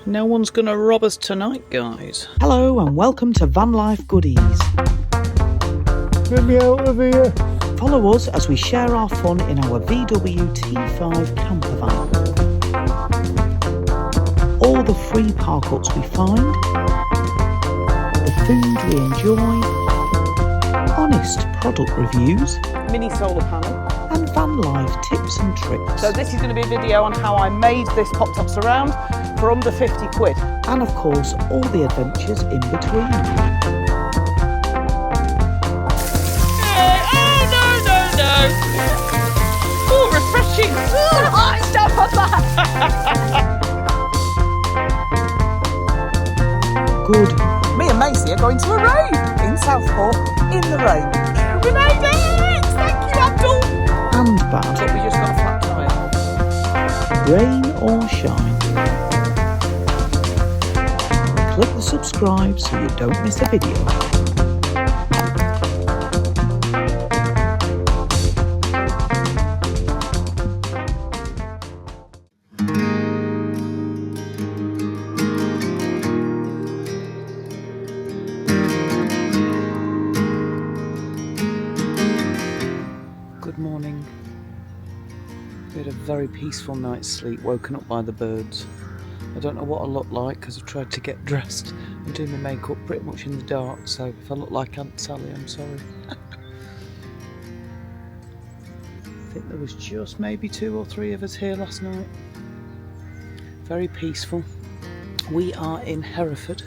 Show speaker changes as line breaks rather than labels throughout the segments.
No one's going to rob us tonight, guys.
Hello and welcome to Vanlife Goodies.
Get me out of here.
Follow us as we share our fun in our VW T5 Campervan. All the free park-ups we find, the food we enjoy, honest product reviews,
Mini solar panel.
and van life tips and tricks.
So this is going to be a video on how I made this pop-top surround for under 50 quid.
And of course, all the adventures in between.
No. Oh, refreshing. Stop on that.
Good.
Me and Macy are going to a rave in Southport in the rain. We made it! Thank you, Abdul.
And
But
bad.
we just got a flat tyre.
Rain or shine. Click the subscribe so you don't miss a video.
Good morning. We had a very peaceful night's sleep, woken up by the birds. I don't know what I look like because I've tried to get dressed and do my makeup pretty much in the dark, so if I look like Aunt Sally, I'm sorry. I think there was just maybe 2 or 3 of us here last night. Very peaceful. We are in Hereford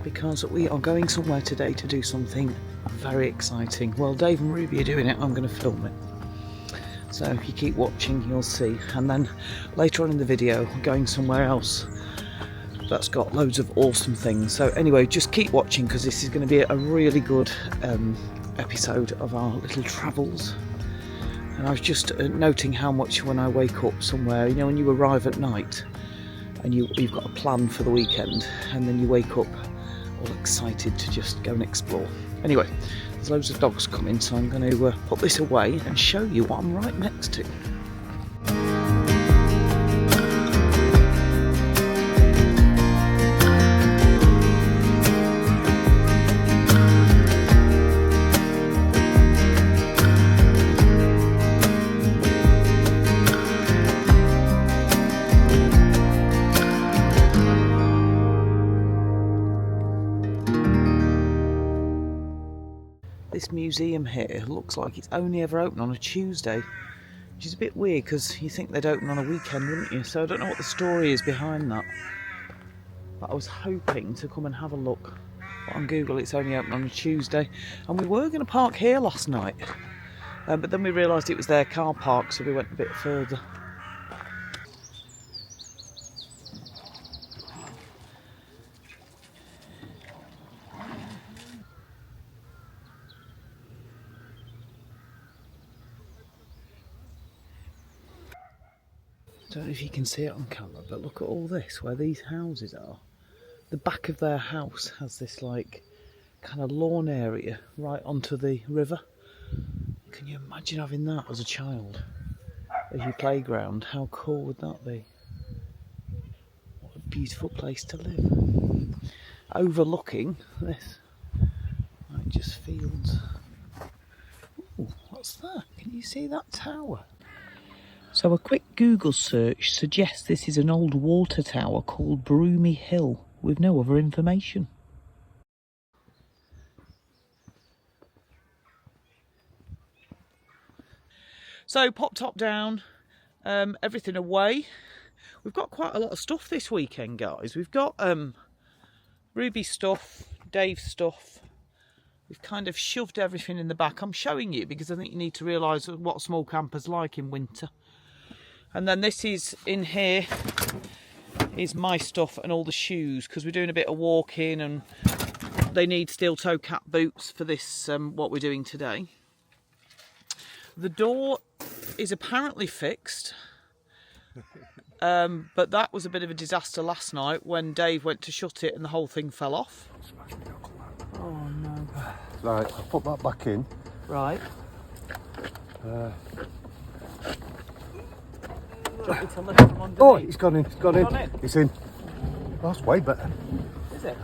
because we are going somewhere today to do something very exciting. Well, Dave and Ruby are doing it, I'm going to film it. So if you keep watching, you'll see. And then later on in the video, we're going somewhere else that's got loads of awesome things. So anyway, just keep watching because this is going to be a really good episode of our little travels. And I was just noting how much when I wake up somewhere, you know, when you arrive at night and you've got a plan for the weekend, and then you wake up all excited to just go and explore. Anyway, there's loads of dogs coming, so I'm going to put this away and show you what I'm right next to. This museum here looks like it's only ever open on a Tuesday, which is a bit weird because you think they'd open on a weekend, wouldn't you? So I don't know what the story is behind that. But I was hoping to come and have a look. But on Google it's only open on a Tuesday. And we were going to park here last night. But then we realised it was their car park, so we went a bit further. I don't know if you can see it on camera, but look at all this, where these houses are. The back of their house has this like kind of lawn area right onto the river. Can you imagine having that as a child as your playground? How cool would that be? What a beautiful place to live. Overlooking this, like just fields. Ooh, what's that? Can you see that tower? So a quick Google search suggests this is an old water tower called Broomy Hill, with no other information. So pop top down, everything away. We've got quite a lot of stuff this weekend, guys. We've got Ruby's stuff, Dave's stuff. We've kind of shoved everything in the back. I'm showing you because I think you need to realise what a small camper's like in winter. And then this is in here is my stuff and all the shoes because we're doing a bit of walking and they need steel toe cap boots for this what we're doing today. The door is apparently fixed, but that was a bit of a disaster last night when Dave went to shut it and the whole thing fell off. Oh no.
Right, I'll put that back in.
Right.
Oh, it's gone in, it's gone in. It's in. That's way better.
Is it?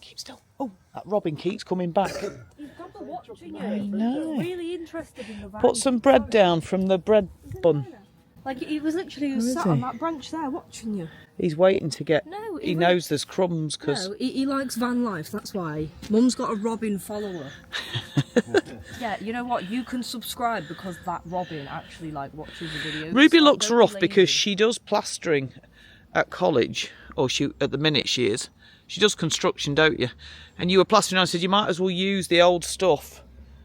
Keep still. Oh, that robin keeps coming back.
He's got the watching you.
I know.
He's really interested in the van.
Put some bread down from the bread bun.
Like he was literally
is
sat
he?
on that branch there watching you.
He's waiting to get.
No,
he knows there's crumbs because.
No, he likes van life. That's why. Mum's got a Robin follower. Yeah, you know what? You can subscribe because that Robin actually like watches the videos.
Ruby
So
looks
don't be
rough
lazy.
because she does plastering at college, or she at the minute she is. She does construction, don't you? And you were plastering. I said you might as well use the old stuff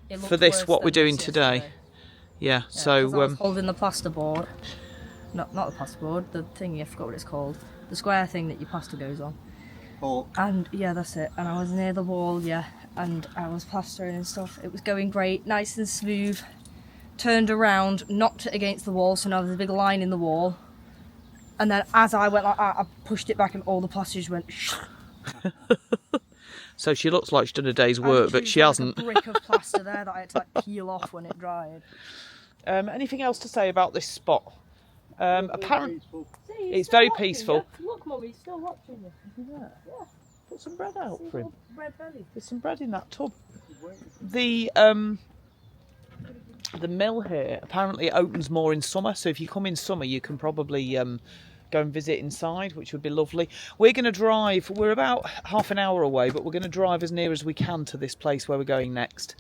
It
for
looked
this.
worse
What
than
we're doing
this
today.
yesterday.
Yeah.
Yeah, 'cause I
So
was holding the plasterboard. Not the plasterboard. The thing I forgot what it's called. The square thing that your plaster goes on. And yeah, that's it. And I was near the wall, yeah, and I was plastering and stuff. It was going great, nice and smooth. Turned around, knocked it against the wall, so now there's a big line in the wall. And then as I went like that, I pushed it back and all the plaster just went.
So she looks like she's done a day's
And
work, but
was
she
like
hasn't.
A brick of plaster there that I had to like peel off when it dried.
Anything else to say about this spot? Apparently, it's very peaceful.
Look, Mum, he's still watching you.
Yeah. Put some bread out for him.
Red belly.
There's some bread in that tub. The mill here apparently opens more in summer, so if you come in summer you can probably go and visit inside, which would be lovely. We're going to drive, we're about half an hour away, but we're going to drive as near as we can to this place where we're going next,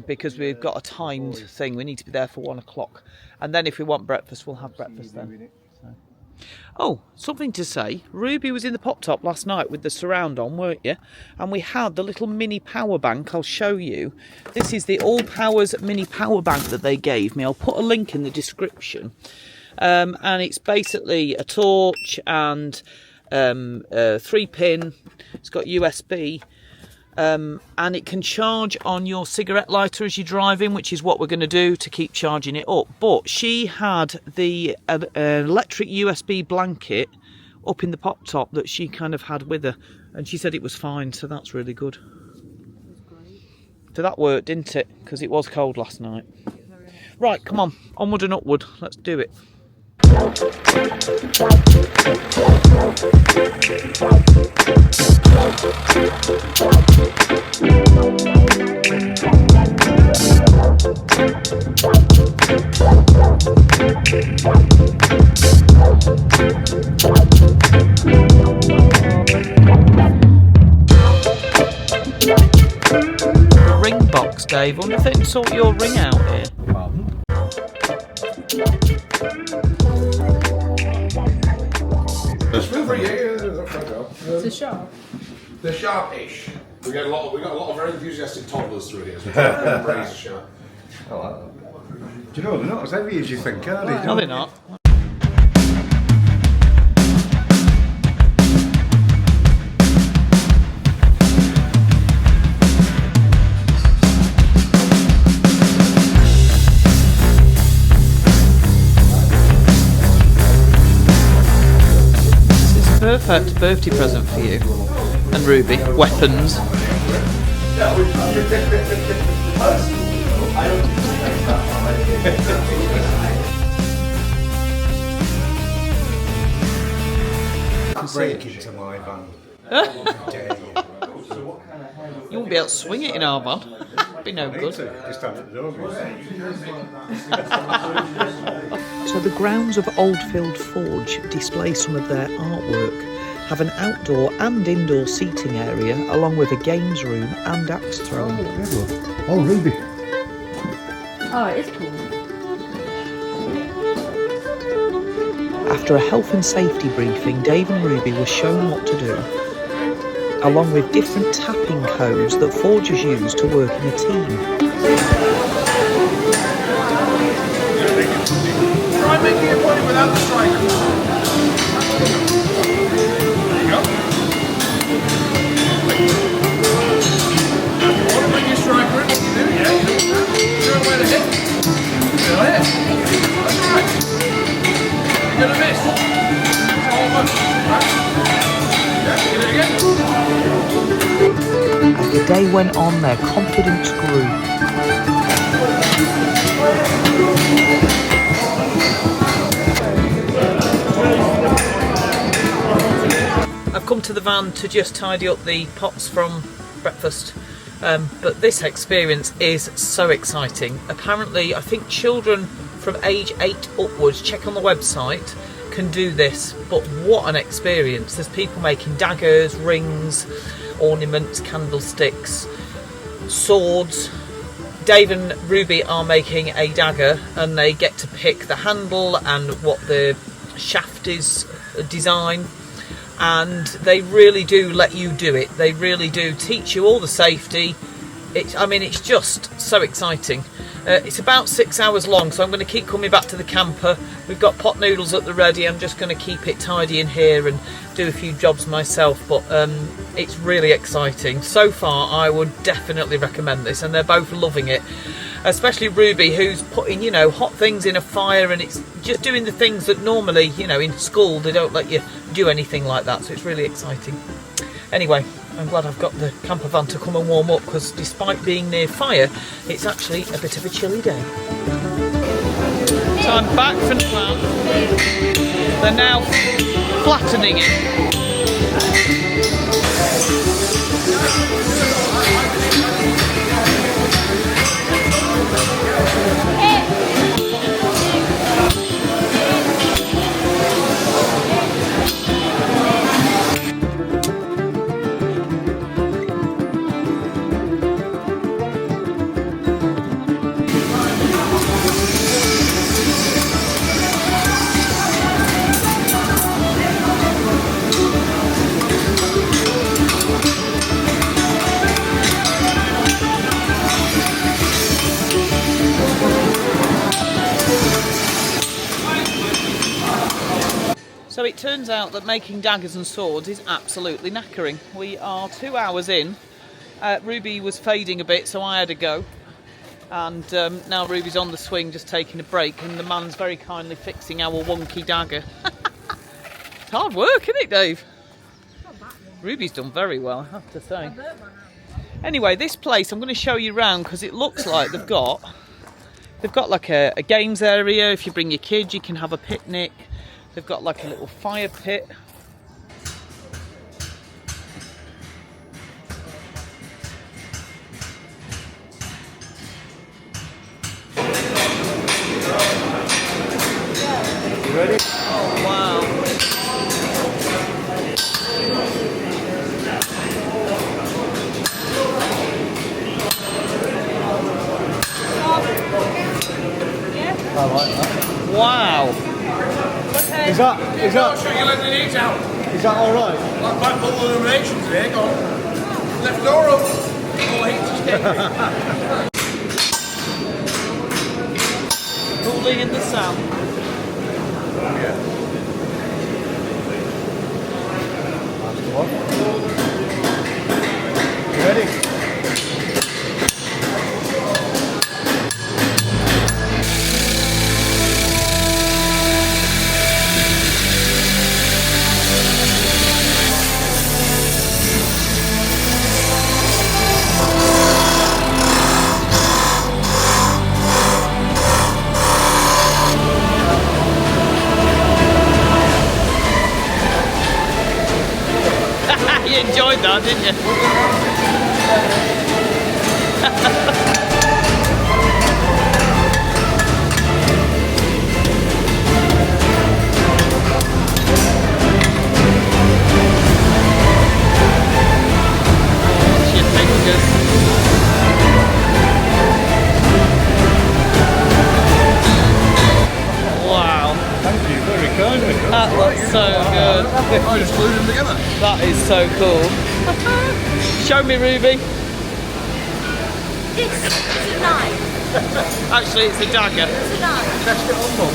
because we've got a timed thing. We need to be there for 1 o'clock, and then if we want breakfast we'll have breakfast then. Oh, something to say. Ruby was in the pop top last night with the surround on, weren't you? And we had the little mini power bank. I'll show you. This is the All Powers mini power bank that they gave me. I'll put a link in the description. And it's basically a torch and a 3-pin. It's got USB. And it can charge on your cigarette lighter as you're driving, which is what we're going to do to keep charging it up. But she had the electric USB blanket up in the pop top that she kind of had with her, and she said it was fine, so that's really good. So that worked, didn't it? Because it was cold last night. Right, come on, onward and upward. Let's do it. Ring box, Dave. I wonder if they can sort your ring out here.
It's a shop.
They're sharpish. We got a lot of very enthusiastic toddlers through here, so we're embrace sharp.
Do you know, they're not as heavy as you think, are they?
No, they're not. Perfect birthday present for you and Ruby. Weapons.
Break into my van.
You won't be able to swing it in our van. Be no good.
Just stand at the door.
So the grounds of Oldfield Forge display some of their artwork, have an outdoor and indoor seating area along with a games room and axe throwing.
Oh, Ruby.
Oh, it is cool.
After a health and safety briefing, Dave and Ruby were shown what to do, along with different tapping codes that forgers use to work in a team.
Try making a body without the striker. There you go. You want to bring your striker in? You do, yeah. You know where to hit. Still hit. That's right. You're going to miss. Almost. Right. Yeah, get it again.
As the day went on, their confidence grew. come to the van to just tidy up the pots from breakfast. But this experience is so exciting. Apparently, I think children from age 8 upwards, check on the website, can do this. But what an experience. There's people making daggers, rings, ornaments, candlesticks, swords. Dave and Ruby are making a dagger, and they get to pick the handle and what the shaft is design, and they really do let you do it. They really do teach you all the safety. It's just so exciting. It's about 6 hours long, so I'm going to keep coming back to the camper. We've got pot noodles at the ready. I'm just going to keep it tidy in here and do a few jobs myself, but it's really exciting. So far, I would definitely recommend this, and they're both loving it. Especially Ruby, who's putting, hot things in a fire, and it's just doing the things that normally, in school, they don't let you do anything like that, so it's really exciting. Anyway, I'm glad I've got the camper van to come and warm up, because despite being near fire, it's actually a bit of a chilly day. So I'm back from the van. They're now flattening it. So it turns out that making daggers and swords is absolutely knackering. We are 2 hours in. Ruby was fading a bit, so I had a go. And now Ruby's on the swing, just taking a break, and the man's very kindly fixing our wonky dagger. It's hard work, isn't it, Dave? Ruby's done very well, I have to say. Anyway, this place I'm going to show you around, because it looks like they've got like a games area. If you bring your kids, you can have a picnic. They've got like a little fire pit.
You ready?
Oh, wow.
I like that.
Wow.
Is that
Sure, you let the needs out.
is that all right?
Like back full of illuminations there, go on. Left door open. Oh, I hate to stay.
Cooling in the sound.
Yeah. That's the one. You ready?
You enjoyed that, didn't you? Watch your fingers. Wow.
Thank you, very kindly.
That looks so good.
I just glued them together.
That is so cool. Show me, Ruby.
It's a knife.
Actually, it's a dagger.
It's a knife.
Test it on, Mum.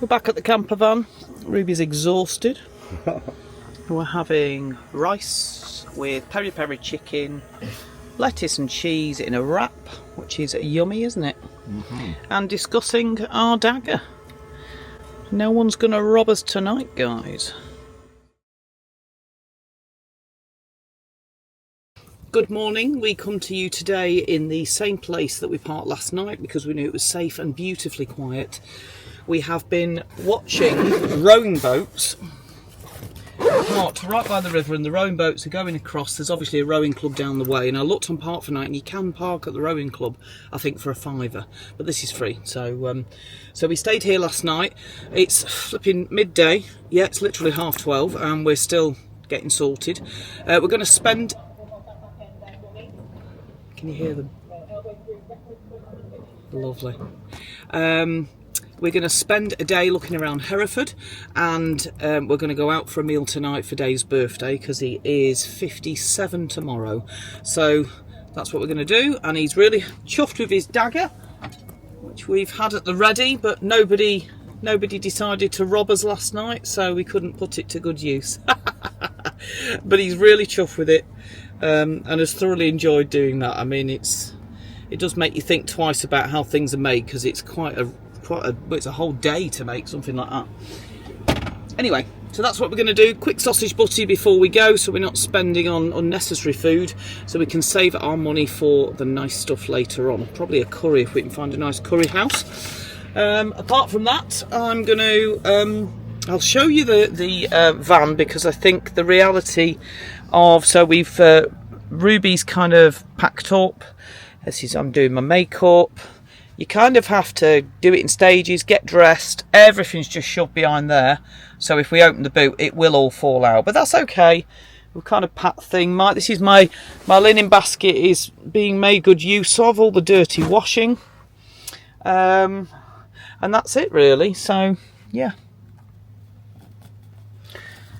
We're back at the camper van. Ruby's exhausted. We're having rice with peri-peri chicken, lettuce and cheese in a wrap, which is yummy, isn't it? Mm-hmm. And discussing our dagger. No one's going to rob us tonight, guys.
Good morning. We come to you today in the same place that we parked last night because we knew it was safe and beautifully quiet. We have been watching rowing boats parked right by the river, and the rowing boats are going across. There's obviously a rowing club down the way, and I looked on Park for Night and you can park at the rowing club, I think, for £5, but this is free. So we stayed here last night. It's flipping midday. Yeah, it's literally 12:30 and we're still getting sorted. We're going to spend... Can you hear them? Lovely. We're going to spend a day looking around Hereford, and we're going to go out for a meal tonight for Dave's birthday because he is 57 tomorrow. So that's what we're going to do, and he's really chuffed with his Dagger, which we've had at the ready, but nobody decided to rob us last night, so we couldn't put it to good use. But he's really chuffed with it, and has thoroughly enjoyed doing that. I mean, it does make you think twice about how things are made, because it's it's a whole day to make something like that. Anyway, so that's what we're going to do. Quick sausage butty before we go, so we're not spending on unnecessary food, so we can save our money for the nice stuff later on. Probably a curry if we can find a nice curry house. Apart from that, I'm going to I'll show you the van, because I think the reality of, so we've Ruby's kind of packed up. I'm doing my makeup. You kind of have to do it in stages, get dressed. Everything's just shoved behind there. So if we open the boot, it will all fall out. But that's okay. We've kind of packed thing. This is my linen basket is being made good use of. All the dirty washing. And that's it really. So, yeah.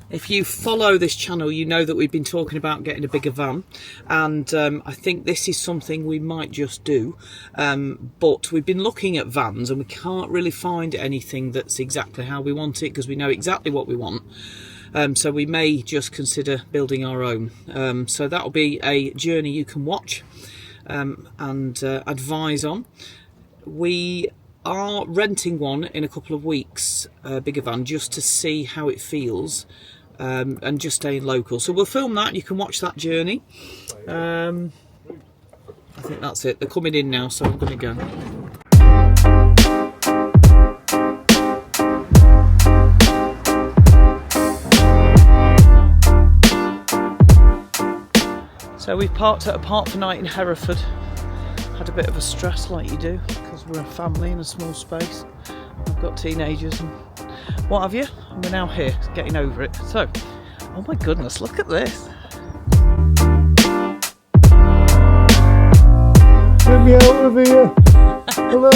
If you follow this channel, you know that we've been talking about getting a bigger van, and I think this is something we might just do, but we've been looking at vans and we can't really find anything that's exactly how we want it, because we know exactly what we want. So we may just consider building our own. So that'll be a journey you can watch and advise on. We are renting one in a couple of weeks, a bigger van, just to see how it feels. And just staying local, so we'll film that. You can watch that journey. I think that's it. They're coming in now, so I'm going to go. So we've parked at a Park for Night in Hereford. Had a bit of a stress, like you do, because we're a family in a small space. I've got teenagers and what have you, and we're now here, getting over it. So, oh my goodness, look at this.
Get me out of here. Hello.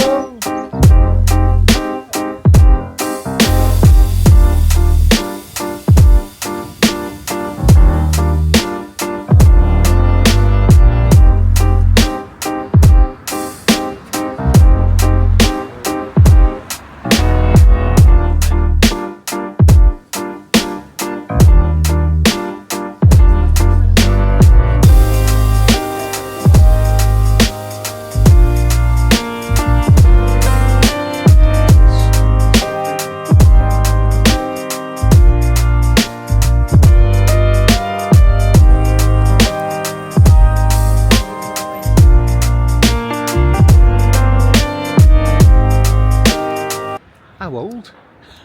How old?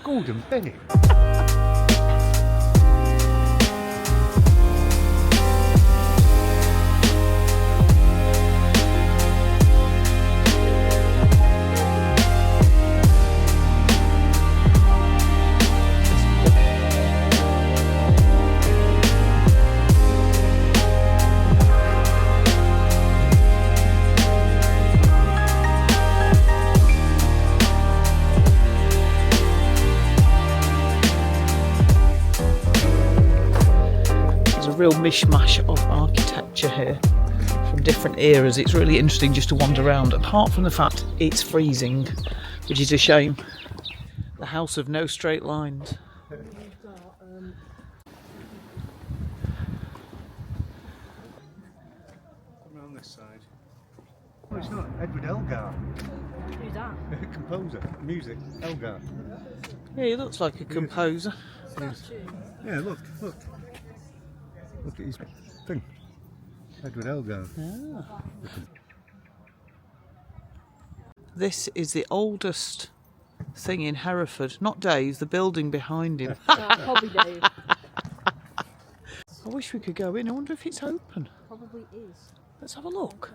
Golden Penny.
Real mishmash of architecture here from different eras. It's really interesting just to wander around, apart from the fact it's freezing, which is a shame. The house of no straight lines.
Around this side. Oh, it's not Edward Elgar.
Who's that?
Composer, music, Elgar.
Yeah, he looks like a composer.
Yeah, look. Look at his thing. Edward Elgo.
Ah. This is the oldest thing in Hereford. Not Dave, the building behind him.
Probably Dave.
I wish we could go in. I wonder if it's open.
Probably is.
Let's have a look.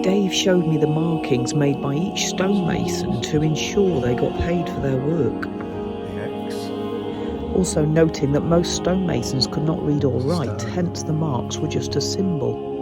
Dave showed me the markings made by each stonemason to ensure they got paid for their work. Also noting that most stonemasons could not read or write, hence the marks were just a symbol.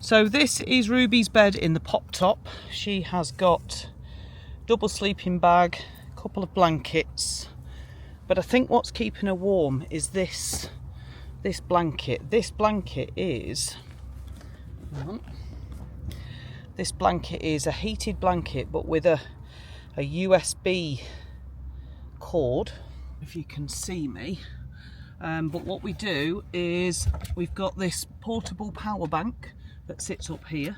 So this is Ruby's bed in the pop top. She has got double sleeping bag, a couple of blankets, but I think what's keeping her warm is this blanket. This blanket is a heated blanket, but with a USB cord, if you can see me. But what we do is we've got this portable power bank that sits up here,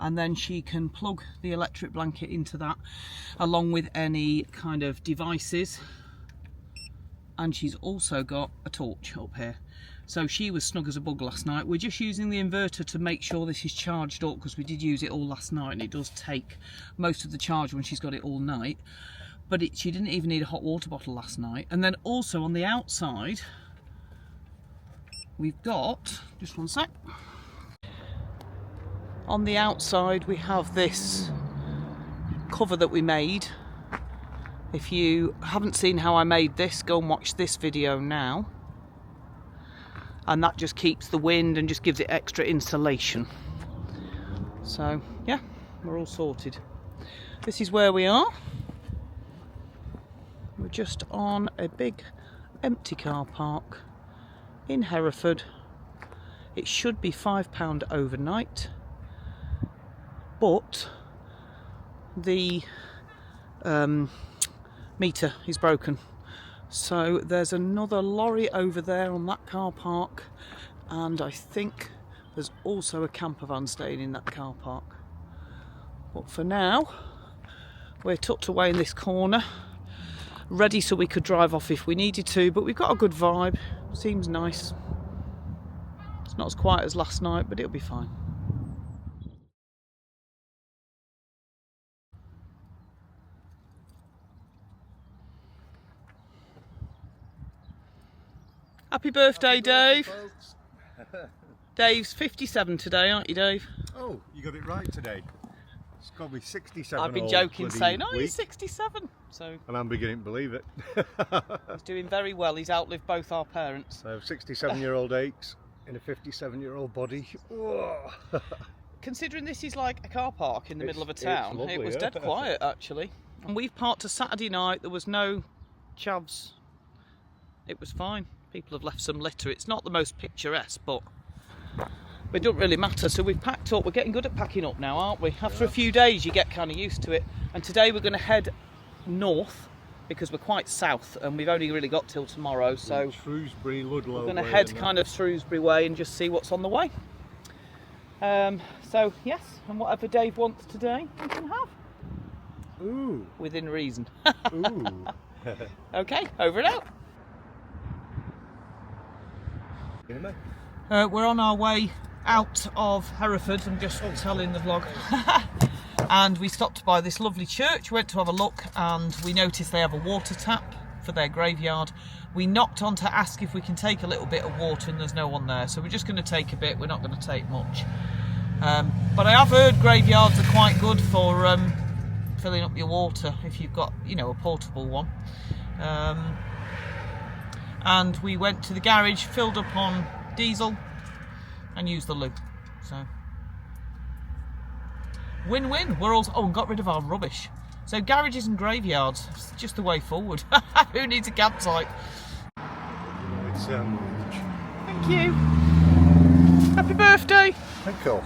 and then she can plug the electric blanket into that along with any kind of devices, and she's also got a torch up here. So she was snug as a bug last night. We're just using the inverter to make sure this is charged up, because we did use it all last night and it does take most of the charge when she's got it all night. But she didn't even need a hot water bottle last night. And then also on the outside we've got, just one sec, on the outside we have this cover that we made. If you haven't seen how I made this, go and watch this video now. And that just keeps the wind and just gives it extra insulation. So yeah, we're all sorted. This is where we are. We're just on a big empty car park in Hereford. It should be £5 overnight, but the meter is broken. So there's another lorry over there on that car park, and I think there's also a campervan staying in that car park. But for now, we're tucked away in this corner, ready so we could drive off if we needed to, but we've got a good vibe, seems nice. It's not as quiet as last night, but it'll be fine. Happy birthday, Dave. Dave's 57 today, aren't you, Dave?
Oh, you got it right today. It's got to be 67.
I've been joking saying, oh, he's 67. So,
and I'm beginning to believe it.
He's doing very well. He's outlived both our parents.
So 67-year-old aches in a 57-year-old body.
Considering this is like a car park in the middle of a town,
lovely,
it was dead quiet actually. And we've parked a Saturday night. There was no chavs. It was fine. People have left some litter. It's not the most picturesque, but it doesn't really matter. So we've packed up. We're getting good at packing up now, aren't we? After a few days, you get kind of used to it. And today we're going to head north
because we're quite south and we've only really got till tomorrow, so
Shrewsbury, Ludlow.
we're going to head kind of Shrewsbury way and just see what's on the way. So yes, and whatever Dave wants today, we can have.
Ooh.
Within reason.
Ooh.
Okay, over and out.
Anyway.
We're on our way out of Hereford. I'm just telling the vlog. And we stopped by this lovely church, went to have a look, and we noticed they have a water tap for their graveyard. We knocked on to ask if we can take a little bit of water, and there's no one there, so we're just going to take a bit. We're not going to take much. But I have heard graveyards are quite good for filling up your water if you've got, you know, a portable one. And we went to the garage, filled up on diesel, and used the loo. So win-win. We're also and got rid of our rubbish. So garages and graveyards, it's just the way forward. Who needs a campsite?
It's
Thank you. Happy birthday.
thank you.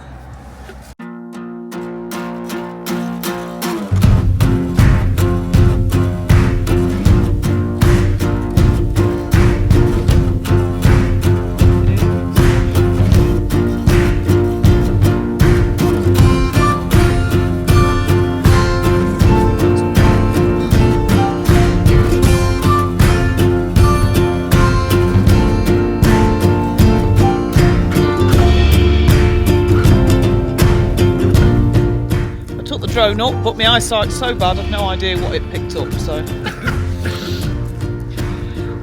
Drone up, but my eyesight's so bad I've no idea what it picked up, so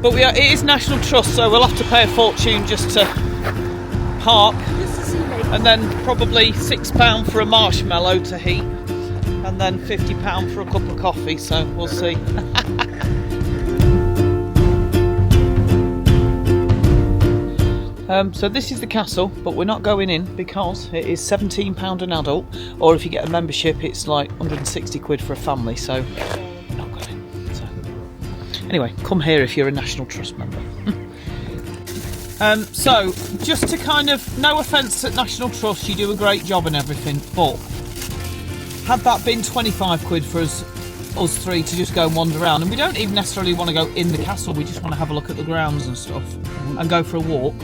but it is National Trust, so we'll have to pay a fortune just to park, and then probably £6 for a marshmallow to heat, and then £50 for a cup of coffee, so we'll see. So this is the castle, but we're not going in because it is £17 an adult, or if you get a membership it's like 160 quid for a family, so we're not going in. So anyway, come here if you're a National Trust member. So just to kind of, no offence at National Trust, you do a great job and everything, but had that been 25 quid for us three to just go and wander around, and we don't even necessarily want to go in the castle, we just want to have a look at the grounds and stuff and go for a walk,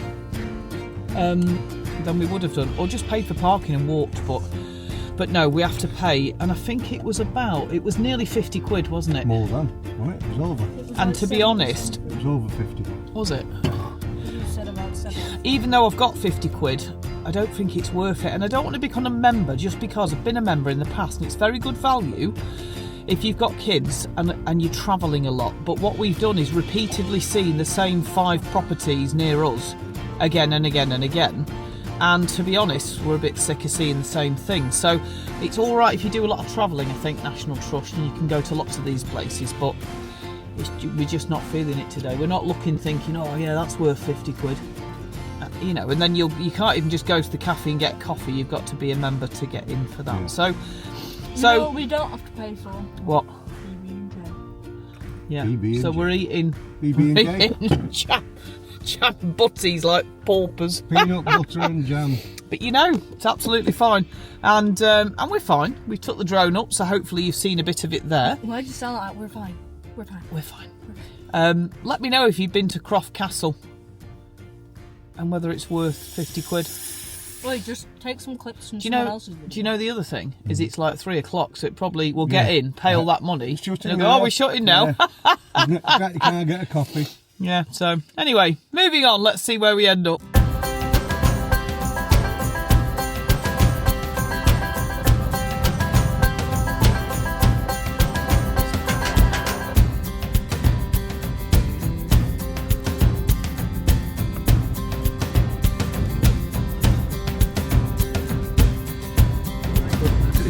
then we would have done, or just paid for parking and walked, but no, we have to pay, and I think it was nearly 50 quid, wasn't it?
More than, right? It was over.
And to be honest,
It was over 50.
was it?
You said about 7.
Even though I've got 50 quid, I don't think it's worth it, and I don't want to become a member just because I've been a member in the past, and it's very good value if you've got kids and you're travelling a lot. But what we've done is repeatedly seen the same 5 properties near us again and again and again, and to be honest, we're a bit sick of seeing the same thing. So it's all right if you do a lot of travelling, I think, National Trust, and you can go to lots of these places, but we're just not feeling it today. We're not looking thinking, oh yeah, that's worth 50 quid, you know, and then you can't even just go to the cafe and get coffee, you've got to be a member to get in for that. So
No, we don't have to pay for
what?
PB&J.
Yeah.
PB&J.
So we're eating
PB&J.
jam butties like paupers.
Peanut butter and jam.
But you know, it's absolutely fine, and we're fine. We took the drone up, so hopefully you've seen a bit of it there.
Why do you sound like that? We're fine. We're fine.
We're fine. Let me know if you've been to Croft Castle and whether it's worth 50 quid.
Well, you just take some clips from
Do you
someone
know?
else's video.
Do you know the other thing is it's like 3 o'clock, so it probably will get in, pay all that money,
Shutting
and they'll go,
now.
"Oh, we're shutting now."
Yeah. You can't get a coffee.
Yeah. So anyway, moving on. Let's see where we end up.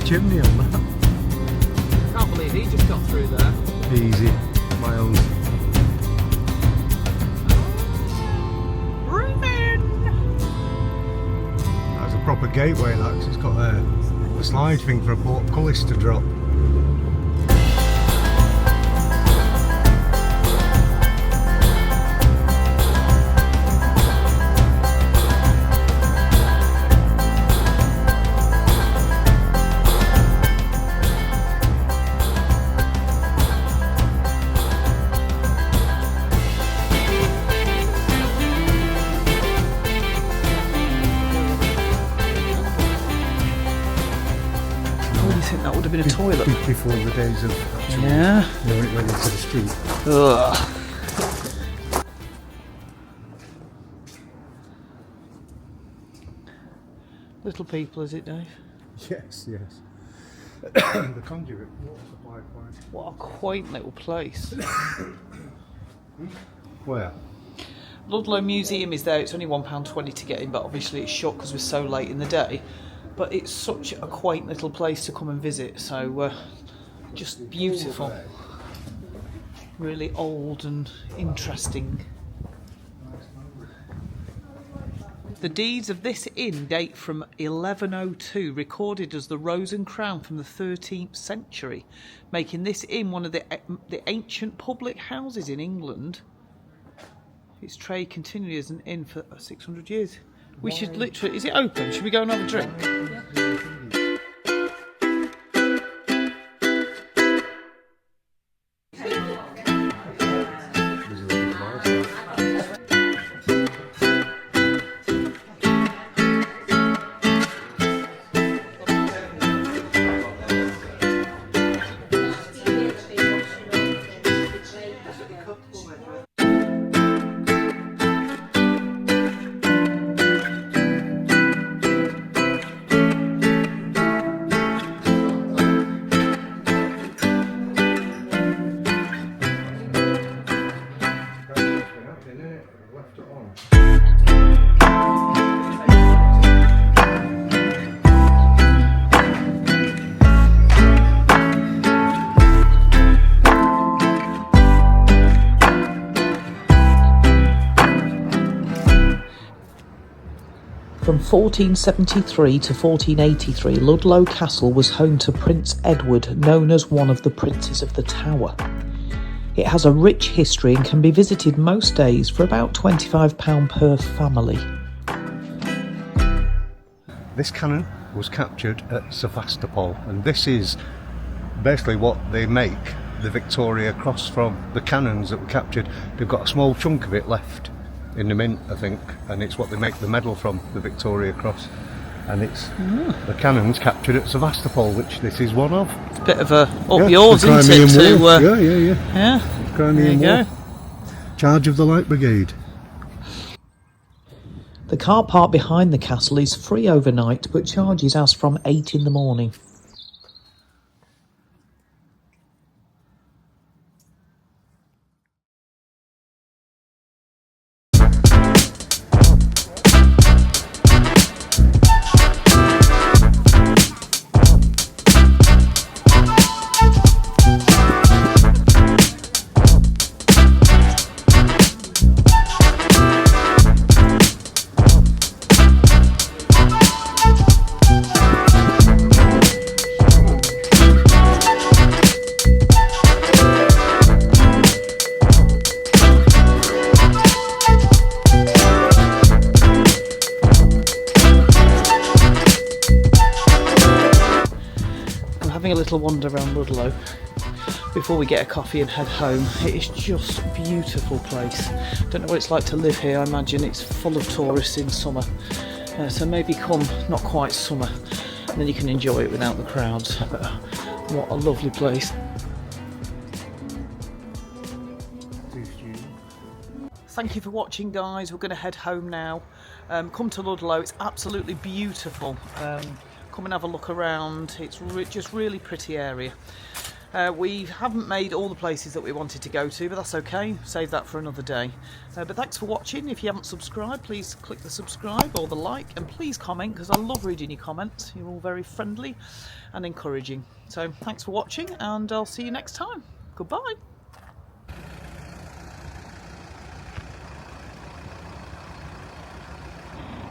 Chimney on that.
Can't believe he just got through there.
Easy. My own. That's a proper gateway, that, 'cause it's got a slide thing for a portcullis to drop.
have been a toilet.
Before the days of actually when it went into the street.
Ugh. Little people, is it, Dave?
Yes, yes. The conduit water supply point.
What a quaint little place.
Where?
Ludlow Museum is there. It's only £1.20 to get in, but obviously it's shut because we're so late in the day. But it's such a quaint little place to come and visit. So just beautiful. Really old and interesting. The deeds of this inn date from 1102, recorded as the Rose and Crown from the 13th century, making this inn one of the ancient public houses in England. Its trade continued as an inn for 600 years. We should literally... Is it open? Should we go and have a drink? Yeah. From 1473 to 1483, Ludlow Castle was home to Prince Edward, known as one of the Princes of the Tower. It has a rich history and can be visited most days for about £25 per family.
This cannon was captured at Sevastopol, and this is basically what they make the Victoria Cross from. The cannons that were captured, they've got a small chunk of it left in the mint, I think, and it's what they make the medal from, the Victoria Cross. And it's the cannons captured at Sevastopol, which this is one of.
It's a bit of a up yours, isn't it?
Yeah. Crimean War. Charge of the Light Brigade.
The car park behind the castle is free overnight, but charges as from 8 in the morning. Having a little wander around Ludlow before we get a coffee and head home. It is just a beautiful place. Don't know what it's like to live here. I imagine it's full of tourists in summer, so maybe come not quite summer and then you can enjoy it without the crowds. But what a lovely place. Thank you for watching, guys. We're going to head home now. Come to Ludlow, it's absolutely beautiful. Come and have a look around. It's just really pretty area. We haven't made all the places that we wanted to go to, but that's okay. Save that for another day. But thanks for watching. If you haven't subscribed, please click the subscribe or the like, and please comment, because I love reading your comments. You're all very friendly and encouraging. So thanks for watching, and I'll see you next time. Goodbye.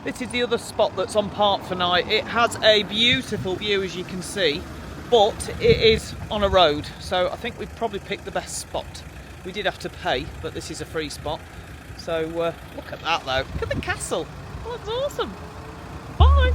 This is the other spot that's on park for night. It has a beautiful view, as you can see, but it is on a road, so I think we've probably picked the best spot. We did have to pay, but this is a free spot. So look at that though. Look at the castle. Oh, that's awesome. Bye.